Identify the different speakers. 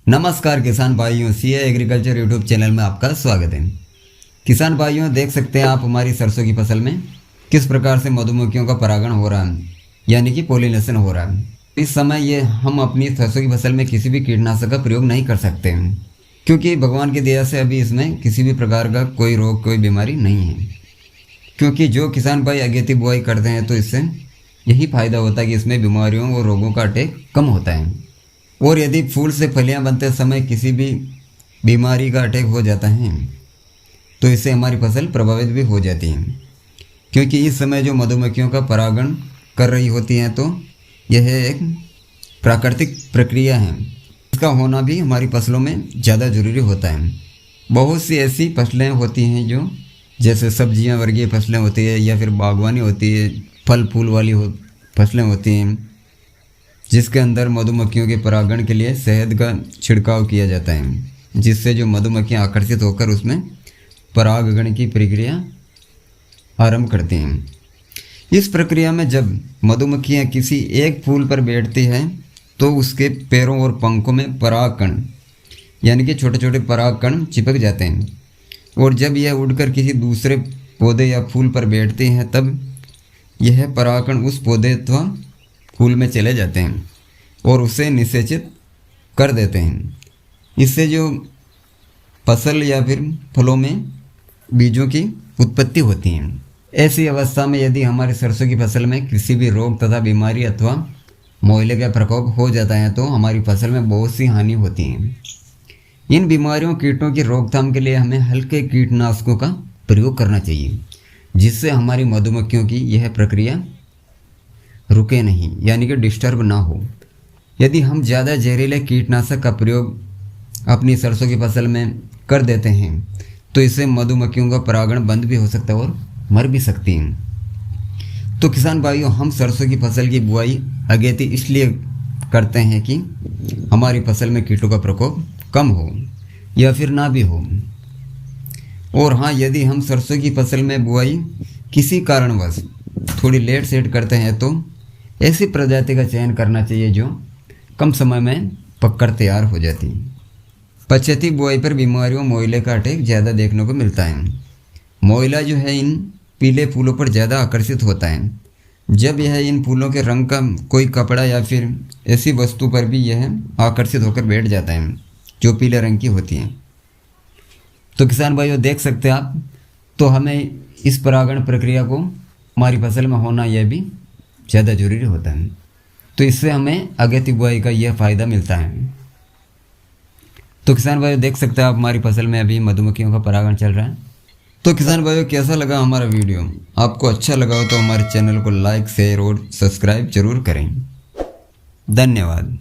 Speaker 1: नमस्कार किसान भाइयों, सीए एग्रीकल्चर यूट्यूब चैनल में आपका स्वागत है। किसान भाइयों, देख सकते हैं आप हमारी सरसों की फसल में किस प्रकार से मधुमक्खियों का परागण हो रहा है, यानी कि पोलिनेशन हो रहा है। इस समय ये हम अपनी सरसों की फसल में किसी भी कीटनाशक का प्रयोग नहीं कर सकते हैं, क्योंकि भगवान की दया से अभी इसमें किसी भी प्रकार का कोई रोग, कोई बीमारी नहीं है। क्योंकि जो किसान भाई अगेती बुआई करते हैं तो इससे यही फ़ायदा होता है कि इसमें बीमारियों और रोगों का अटैक कम होता है। और यदि फूल से फलियां बनते समय किसी भी बीमारी का अटैक हो जाता है तो इससे हमारी फसल प्रभावित भी हो जाती है, क्योंकि इस समय जो मधुमक्खियों का परागण कर रही होती हैं तो यह एक प्राकृतिक प्रक्रिया है। इसका होना भी हमारी फसलों में ज़्यादा ज़रूरी होता है। बहुत सी ऐसी फसलें होती हैं जो जैसे सब्जियां वर्गीय फसलें होती है या फिर बागवानी होती है, फल फूल वाली फसलें होती हैं, जिसके अंदर मधुमक्खियों के परागण के लिए शहद का छिड़काव किया जाता है, जिससे जो मधुमक्खियां आकर्षित होकर उसमें परागण की प्रक्रिया आरंभ करती हैं। इस प्रक्रिया में जब मधुमक्खियां किसी एक फूल पर बैठती हैं तो उसके पैरों और पंखों में परागकण यानी कि छोटे छोटे परागकण चिपक जाते हैं, और जब यह उड़कर किसी दूसरे पौधे या फूल पर बैठती हैं तब यह परागकण उस पौधे अथवा फूल में चले जाते हैं और उसे निषेचित कर देते हैं। इससे जो फसल या फिर फलों में बीजों की उत्पत्ति होती है। ऐसी अवस्था में यदि हमारी सरसों की फसल में किसी भी रोग तथा बीमारी अथवा मोइले का प्रकोप हो जाता है तो हमारी फसल में बहुत सी हानि होती है। इन बीमारियों कीटों की रोकथाम के लिए हमें हल्के कीटनाशकों का प्रयोग करना चाहिए, जिससे हमारी मधुमक्खियों की यह प्रक्रिया रुके नहीं, यानी कि डिस्टर्ब ना हो। यदि हम ज़्यादा जहरीले कीटनाशक का प्रयोग अपनी सरसों की फसल में कर देते हैं तो इससे मधुमक्खियों का परागण बंद भी हो सकता है और मर भी सकती हैं। तो किसान भाइयों, हम सरसों की फसल की बुआई अगेती इसलिए करते हैं कि हमारी फसल में कीटों का प्रकोप कम हो या फिर ना भी हो। और हाँ, यदि हम सरसों की फसल में बुआई किसी कारणवश थोड़ी लेट सेट करते हैं तो ऐसी प्रजाति का चयन करना चाहिए जो कम समय में पककर तैयार हो जाती है। पछेती बुआई पर बीमारियों मोइले का अटैक ज़्यादा देखने को मिलता है। मोइला जो है इन पीले फूलों पर ज़्यादा आकर्षित होता है। जब यह इन फूलों के रंग का कोई कपड़ा या फिर ऐसी वस्तु पर भी यह आकर्षित होकर बैठ जाता है जो पीले रंग की होती है। तो किसान भाइयों, देख सकते हैं आप, तो हमें इस परागण प्रक्रिया को हमारी फसल में होना यह भी ज़्यादा ज़रूरी होता है। तो इससे हमें अगेती बुआई का यह फ़ायदा मिलता है। तो किसान भाइयों, देख सकते हैं आप, हमारी फसल में अभी मधुमक्खियों का परागण चल रहा है। तो किसान भाइयों, कैसा लगा हमारा वीडियो? आपको अच्छा लगा हो तो हमारे चैनल को लाइक, शेयर और सब्सक्राइब जरूर करें। धन्यवाद।